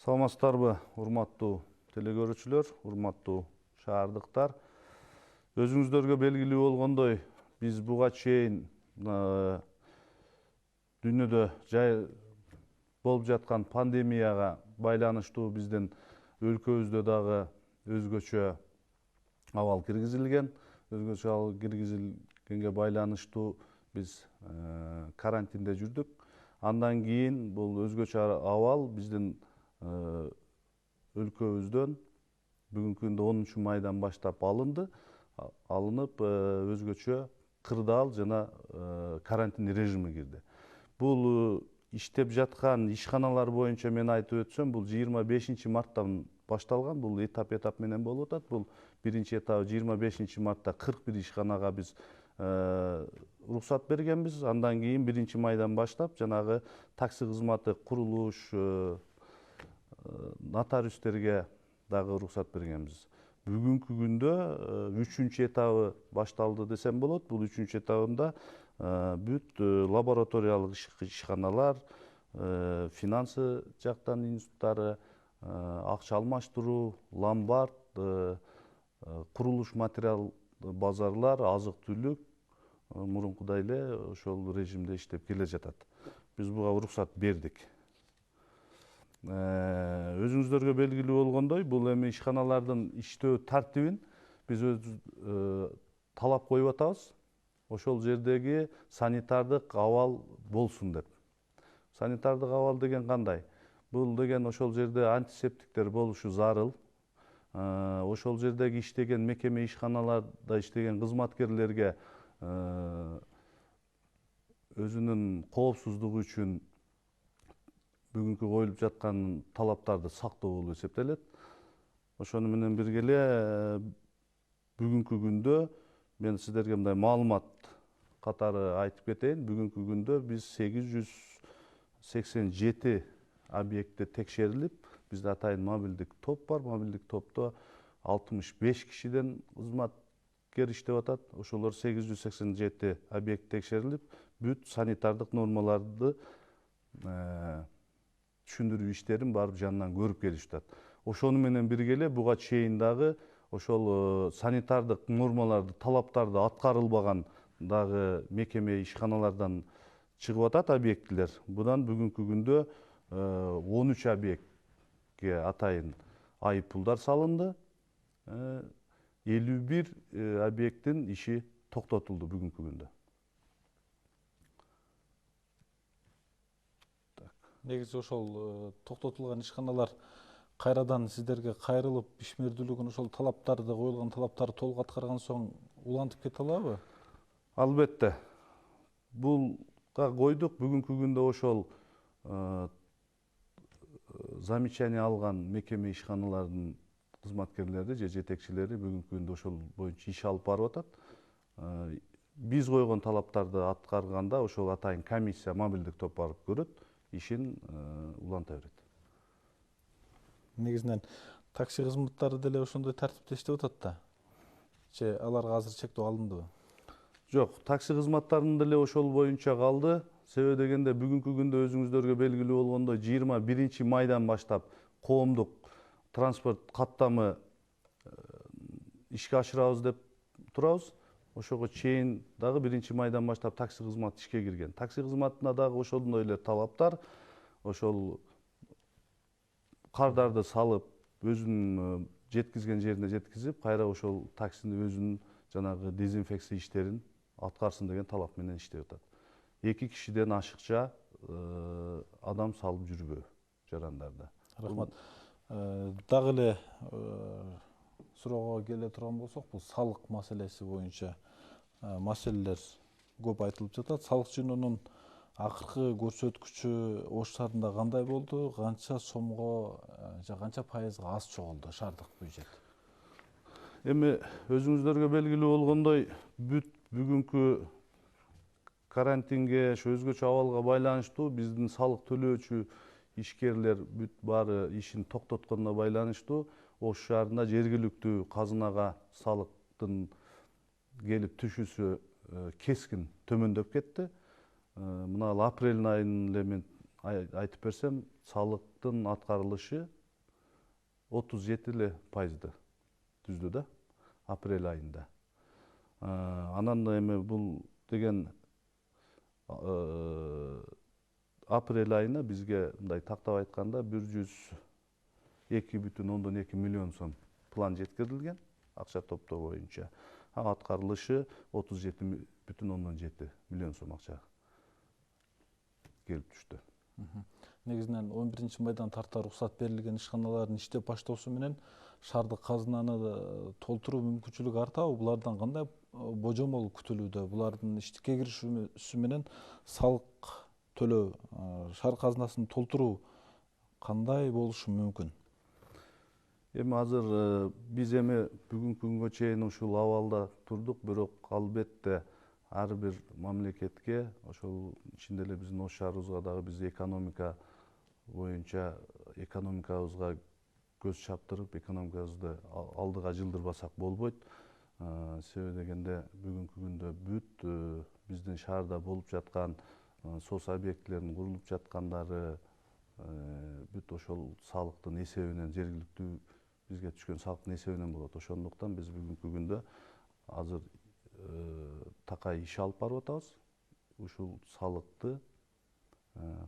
Саламатсыздарбы, урматтуу телекөрүүчүлөр, урматтуу шаардыктар. Өзүңүздөргө белгилүү болгондой, биз буга чейин дүйнөдө болуп жаткан пандемияга байланыштуу биздин өлкөбүздө дагы өзгөчө абал киргизилген. Өзгөчө абал киргизилгенге байланыштуу биз карантинде жүрдүк. Андан кийин бул өзгөчө абал биздин өлкөбүздөн бүгүнкү күндө 10 майдан баштап алынып өзгөчө кырдаал жана карантин режими кирди. Бул иштеп жаткан ишканалар боюнча мен айтып өтсөм, бул 25 марттан башталган, бул этап менен болуп атат. Бул биринчи этабы 25 мартта 41 ишканага биз уруксат бергенбиз. Андан кийин 1 майдан баштап жанагы такси кызматы, курулуш, нотариустерге дагы уруксат бергенбиз. Бүгүнкү күндө 3 этабы башталды десем болот. Бул 3 этабында бүт лабораториялык ишканалар, финансы жактан институттары, акча алмаштыруу, ломбард, курулуш материал базарлар, азык-түлүк мурункудай эле ошол режимде иштеп келе жатат. Биз буга уруксат бердик. Өзүңүздөргө белгилүү болгондой, бул эми ишканалардын иштөө тартибин биз талап коюп атабыз. Ошол жердеги санитардык абал болсун деп. Санитардык абал деген кандай? Бул деген ошол жерде антисептиктер болушу зарыл. Ошол жердеги иштеген мекеме ишканаларда иштеген кызматкерлерге өзүнүн коопсуздугу үчүн бүгүнкү коюлуп жаткан талаптарды сактоо болуп эсептелет. Ошону менен бирге эле бүгүнкү күндө мен сиздерге мындай маалымат катары айтып кетейин. Бүгүнкү күндө биз 887 объектте текшерилип, бизде атайын мобилдик топ бар. Мобилдик топто 65 кишиден кызматкер иштеп атат. Ошолор 887 объект текшерилип, бүт санитардык нормаларды түшүндүрүү иштерин барып жанынан көрүп келишип атат. Ошону менен бирге эле буга чейин дагы ошол санитардык нормаларды, талаптарды аткарылбаган дагы мекеме ишканалардан чыгып атат объектилер. Будан бүгүнкү күндө 13 объектке атайын айыппулдар салынды. 51 объекттин иши токтотулду бүгүнкү күндө. Негизи ошол токтотулган ишканалар кайрадан сиздерге кайрылып, ишмердүүлүгүн ошол талаптарды, коюлган талаптарды толук аткарган соң улантып кете алабы? Албетте. Булга койдук. Бүгүнкү күндө ошол замечание алган мекеме ишканалардын кызматкерлери же жетекчилери бүгүнкү күндө ошол боюнча иш алып барып атат. Биз койгон талаптарды аткарганда ошол атайын комиссия, мобилдик топ барып көрөт, ишин уланта берет. Негизинен такси кызматтары деле ошондой тартипте иштеп атат да. Же аларга азыр чектөө алындыбы? Жок, такси кызматтарынын деле ошол боюнча калды. Себеби дегенде бүгүнкү күндө өзүңүздөргө белгилүү болгондой 21 майдан баштап коомдук транспорт каттамы ишке ашырабыз деп турабыз. Ошого чейин дагы 1 майдан баштап такси кызматы ишке кирген. Такси кызматына дагы ошондой эле талаптар, ошол кардарды салып, өзүнүн жеткизген жерине жеткизип, кайра ошол таксини өзүнүн жанагы дезинфекция иштерин аткарсын деген талап менен иштеп атат. 2 кишиден ашыкча адам салып жүрбөө жарандарда. Рахмат. Дагы эле суроого келе турган болсок, бул салык маселеси боюнча маселелер көп айтылып жатат. Салык жыйноонун акыркы көрсөткүчү Ош шаарында кандай болду? Канча сомго же канча пайызга аз чогулду шаардык бюджет? Эми өзүңүздөргө белгилүү болгондой, бүт бүгүнкү карантинге, өзгөчө абалга байланыштуу биздин салык төлөөчү ишкерлер бүт баары ишин токтотконуна байланыштуу Ош шаарында жергиликтүү казынага салыктын келип түшүүсү кескин төмөндөп кетти. Мына апрель айынын эле мен айтып берсем, салыктын аткарылышы 37% түздү да, апрель айында. Анан эми бул деген апрель айына бизге мындай тактап айтканда 102,2 миллион сом план жеткирилген акча топтоо боюнча. Аткарылышы 37,7 миллион сом акча келип түштү. Негизинен 11-майдан тарта уруксат берилген ишканалардын иштеп баштоосу менен шаардык казынаны толтуруу мүмкүнчүлүгү артабы? Булардан кандай божомол күтүлүүдө? Булардын иштикке киришүүсү менен салык төлөө, шаар казынасын толтуруу кандай болушу мүмкүн? Эми азыр биз бүгүнкү күнгө чейин ушул абалда турдук, бирок албетте ар бир мамлекетке, ошол ичинде эле биздин Ош шаарыбызга дагы биз экономика боюнча экономикабызга көз чаптырып, экономикабызды алдыга жылдырбасак болбойт. Себеби дегенде бүгүнкү күндө бүт биздин шаарда болуп жаткан соц объектилердин курулуп жаткандары бүт ошол салыктын эсебинен, жергиликтүү бизге түшкөн салыктын эсебинен болот. Ошондуктан биз бүгүнкү күндө азыр такай иш алып барып атабыз. Ушул салыкты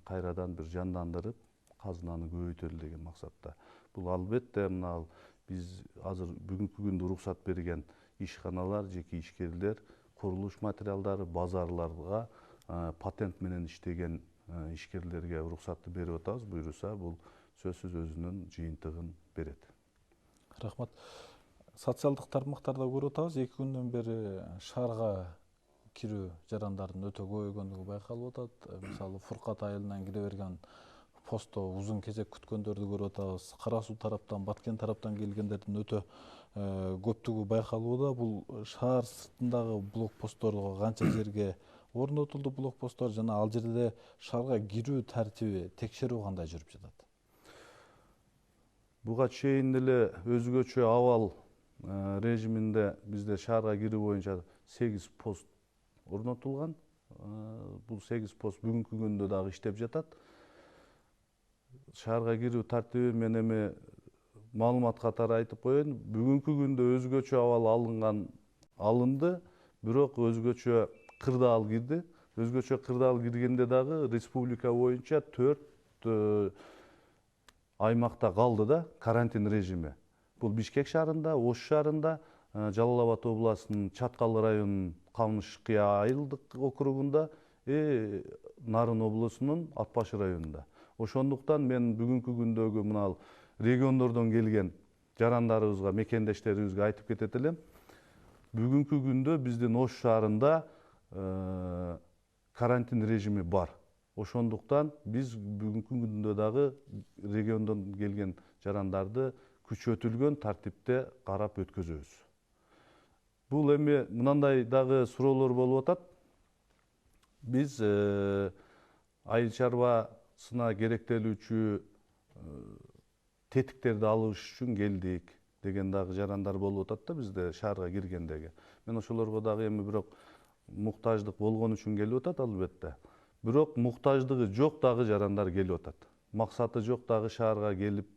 кайрадан бир жандандырып, казынаны көбөйтөлү деген максатта. Бул албетте мына биз азыр бүгүнкү күндө уруксат берген ишканалар, жеке ишкерлер, курулуш материалдары, базарларга патент менен иштеген ишкерлерге уруксатты берип атабыз. Буюрса, бул сөзсүз өзүнүн жыйынтыгын берет. Рахмат. Социалдык тармактарда көрүп атабыз, 2 күндөн бери шаарга кирүү жарандардын өтө көбөйгөндүгү байкалып атат. Мисалы, Фуркат айылынан кире берген постто узун кезек күткөндөрдү көрүп атабыз. Кара Суу тараптан, Баткен тараптан келгендердин өтө көптүгү байкалууда. Бул шаар сыртындагы блокпостторго канча жерге орнотулду блокпосттор жана ал жерде шаарга кирүү тартиби, текшерүү кандай жүрүп жатат? Буга чейин деле өзгөчө абал режиминде бизде шаарга кирүү боюнча 8 пост орнотулган. Бул 8 пост бүгүнкү күндө дагы иштеп жатат. Шаарга кирүү тартиби мен эми маалымат катары айтып коеюн. Бүгүнкү күндө өзгөчө абал алынды, бирок өзгөчө кырдаал кирди. Өзгөчө кырдаал киргенде дагы республика боюнча 4 аймакта калды да карантин режими. Бул Бишкек шаарында, Ош шаарында, Жалал Абад областынын Чаткал районунун Камыш-Кыя айылдык округунда, Нарын облусунун Ат Баш районунда. Ошондуктан мен бүгүнкү күндөгү мына региондордон келген жарандарыбызга, мекендештерибизге айтып кетет элем. Бүгүнкү күндө биздин Ош шаарында карантин режими бар. Ошондуктан биз бүгүнкү күндө дагы региондон келген жарандарды күчөтүлгөн тартипте карап өткөзөбүз. Бул эми мындай дагы суроолор болуп атат. Биз айыл чарбасына керектелүүчү тетиктерди алыш үчүн келдик деген дагы жарандар болуп атат да бизде шаарга киргендеги. Мен ошолорго дагы эми бирок муктаждык болгон үчүн келип атат албетте. Бирок муктаждыгы жок дагы жарандар келип атат. Максаты жок дагы шаарга келип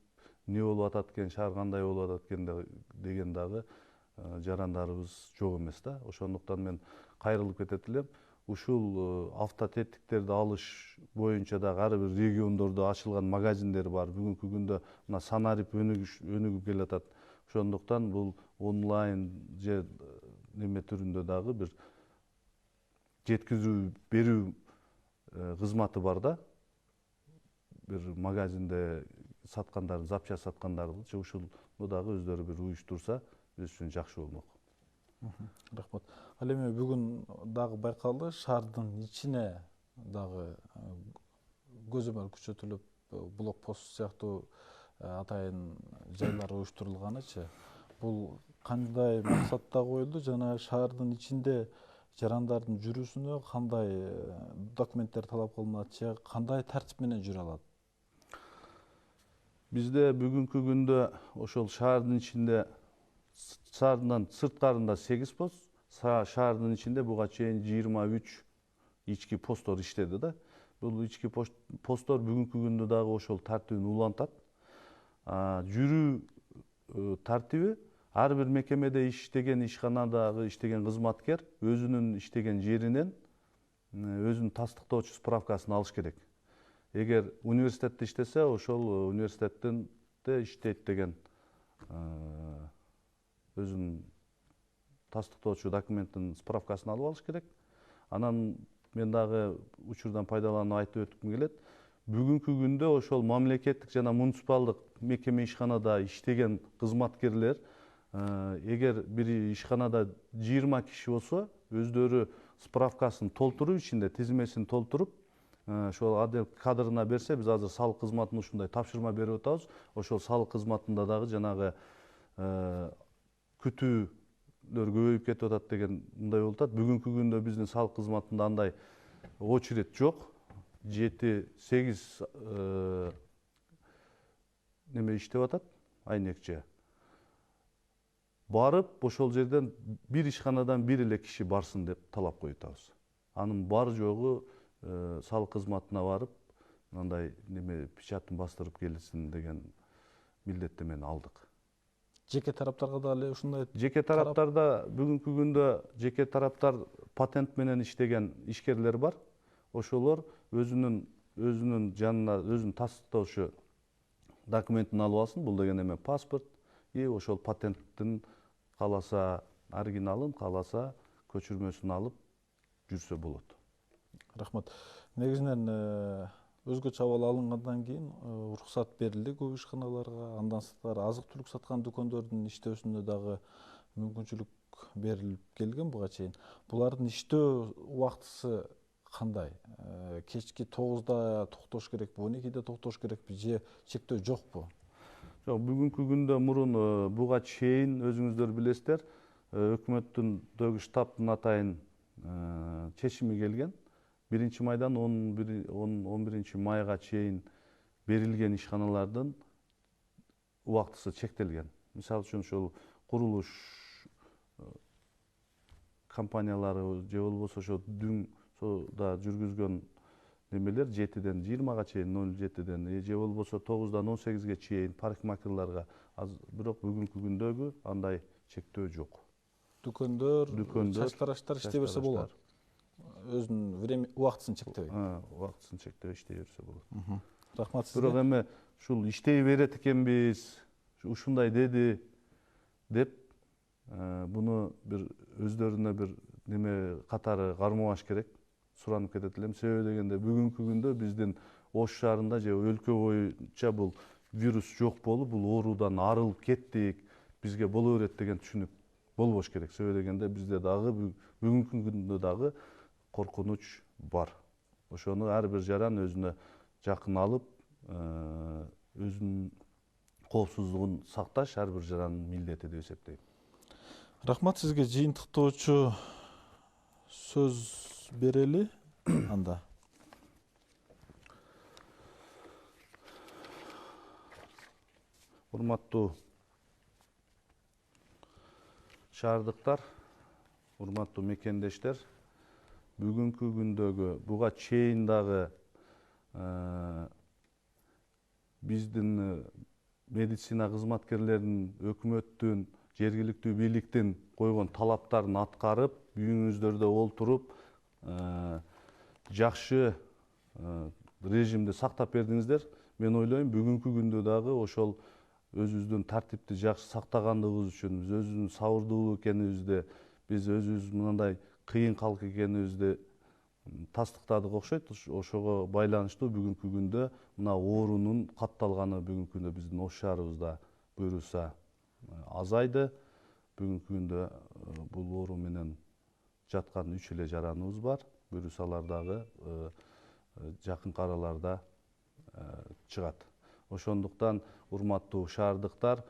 не болуп атат экен, шаар кандай болуп атат экен деген дагы жарандарыбыз жок эмес да. Ошондуктан мен кайрылып кетет элем. Ушул автотеттиктерди алыш боюнча дагы ар бир региондордо ачылган магазиндер бар. Бүгүнкү күндө мына санарип өнүгүп келатат. Ошондуктан бул онлайн же неме түрүндө дагы бир жеткизүү берүү кызматы бар да. Бир магазинде саткандарды, запчасть саткандарды ушул дагы өздөрү бир уюштурса, биз үчүн жакшы болмок. Рахмат. Ал эми бүгүн дагы байкалды, шаардын ичине дагы көзөмөл күчөтүлүп, блокпост сыяктуу атайын жайлар уюштурулганычы. Бул кандай максатта коюлду жана шаардын ичинде жарандардын жүрүүсүнө кандай документтер талап кылыначы, кандай тартип менен жүрө алат? Бизде бүгүнкү күндө ошол шаардын ичинде, шаардан сырткарында 8 пост, шаардын ичинде буга чейин 23 ички посттор иштеди да. Бул ички посттор бүгүнкү күндө дагы ошол тартибин улантат. Жүрүү тартиби ар бир мекемеде иштеген, ишканадагы иштеген кызматкер өзүнүн иштеген жеринен өзүнүн тастыктоочу справкасын алыш керек. Эгер университетте иштесе, ошол университетте иштейт деген өзүнүн тастыктоочу документтин справкасын алып алыш керек. Анан мен дагы учурдан пайдаланып айтып өткүм келет. Бүгүнкү күндө ошол мамлекеттик жана муниципалдык мекеме ишканада иштеген кызматкерлер, эгер бир ишканада 20 киши болсо, өздөрү справкасын толтуруп, ичинде тизмесин толтуруп, ошол отдел кадрына берсе, биз азыр салык кызматына ушундай тапшырма берип атабыз. Ошол салык кызматында дагы жанагы күтүүлөр көбөйүп кетип атат деген мындай болуп атат. Бүгүнкү күндө биздин салык кызматында андай очередь жок. 7-8 неме иштеп атат, айнекче. Барып, ошол жерден бир ишканадан бир эле киши барсын деп талап коюп атабыз. Анын бар жогу салык кызматына барып, мындай неме печатын бастырып келсин деген милдеттемени алдык. Жеке тараптарга да эле ушундай? Жеке тараптарда бүгүнкү күндө жеке тараптар патент менен иштеген ишкерлер бар. Ошолор өзүнүн жанына өзүнүн тастыктоочу документин алып алсын. Бул деген эме паспорт, ошол патенттин кааласа оригиналын, кааласа көчүрмөсүн алып жүрсө болот. Рахмат. Негизинен өзгөчө абал алынгандан кийин уруксат берилди көп ишканаларга, андан сырткары азык-түлүк саткан дүкөндөрдүн иштөөсүнө дагы мүмкүнчүлүк берилип келген буга чейин. Булардын иштөө убактысы кандай? Кечки 9-да токтош керекпи, 12-де токтош керекпи же чектөө жокпу? Жок, бүгүнкү күндө мурун буга чейин өзүңүздөр билесиздер, өкмөттүндөгү штабтын атайын чечими келген. 1-майдан 11-майга чейин берилген ишканалардын убактысы чектелген. Мисалы үчүн ошол курулуш компаниялары же болбосо ошо ДүңСОда жүргүзгөн немелер 7-ден 20-га чейин, 07-ден же болбосо 9-дан 18-ге чейин парикмахерларга, бирок бүгүнкү күндөгү андай чектөө жок. Дүкөндөр, чач тараштар иштей берсе болот. Өзүнүн убактысын чектебей. Убактысын чектебей иштей берсе болот. Рахмат сизге. Бирок эми ушул иштей берет экенбиз, ушундай деди деп буну бир өздөрүнө бир неме катары кармабаш керек. Суранып кетет элем. Себеби дегенде бүгүнкү күндө биздин Ош шаарында же өлкө боюнча бул вирус жок болуп, бул оорудан арылып кеттик, бизге боло берет деген түшүнүк болбош керек. Себеби дегенде бизде дагы бүгүнкү күндө дагы коркунуч бар. Ошону ар бир жаран өзүнө жакын алып, өзүнүн коопсуздугун сакташ ар бир жарандын милдети деп эсептейм. Рахмат сизге. Жыйынтыктоочу сөз берели анда. Урматтуу шаардыктар, урматтуу мекендештер, бүгүнкү күндөгү буга чейин дагы биздин медицина кызматкерлеринин, өкмөттүн, жергиликтүү бийликтин койгон талаптарын аткарып, үйүңүздөрдө олтуруп, жакшы режимди сактап бердиңиздер. Мен ойлойм, бүгүнкү күндө дагы ошол өзүбүздүн тартипти жакшы сактагандыгыбыз үчүн, биз өзүбүздүн сабырдуу экенибизди, биз өзүбүз мындай кыйын калк экенибизди тастыктадык окшойт. Ошого байланыштуу бүгүнкү күндө мына оорунун катталганы бүгүнкү күндө биздин Ош шаарыбызда буюрса азайды. Бүгүнкү күндө бул оору менен жаткан 3 эле жараныбыз бар. Буюрсалар дагы жакынкы араларда чыгат. Ошондуктан урматтуу шаардыктар,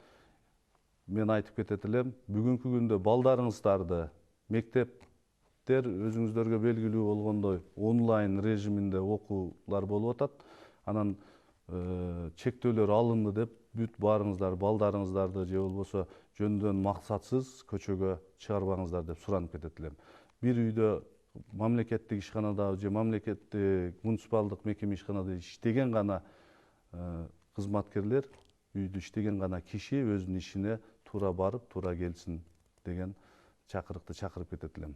мен айтып кетет элем, бүгүнкү күндө балдарыңыздарды мектептер өзүңүздөргө белгилүү болгондой онлайн режиминде окуулар болуп атат. Анан чектөөлөр алынды деп бүт баарыңыздар балдарыңыздарды же болбосо жөндөн максатсыз көчөгө чыгарбаңыздар деп суранып кетет элем. Бир үйдө мамлекеттик ишканада же мамлекеттик муниципалдык мекеме ишканада иштеген гана кызматкерлер, үйдө иштеген гана киши өзүнүн ишине туура барып, туура келсин деген чакырыкты чакырып кетет элем.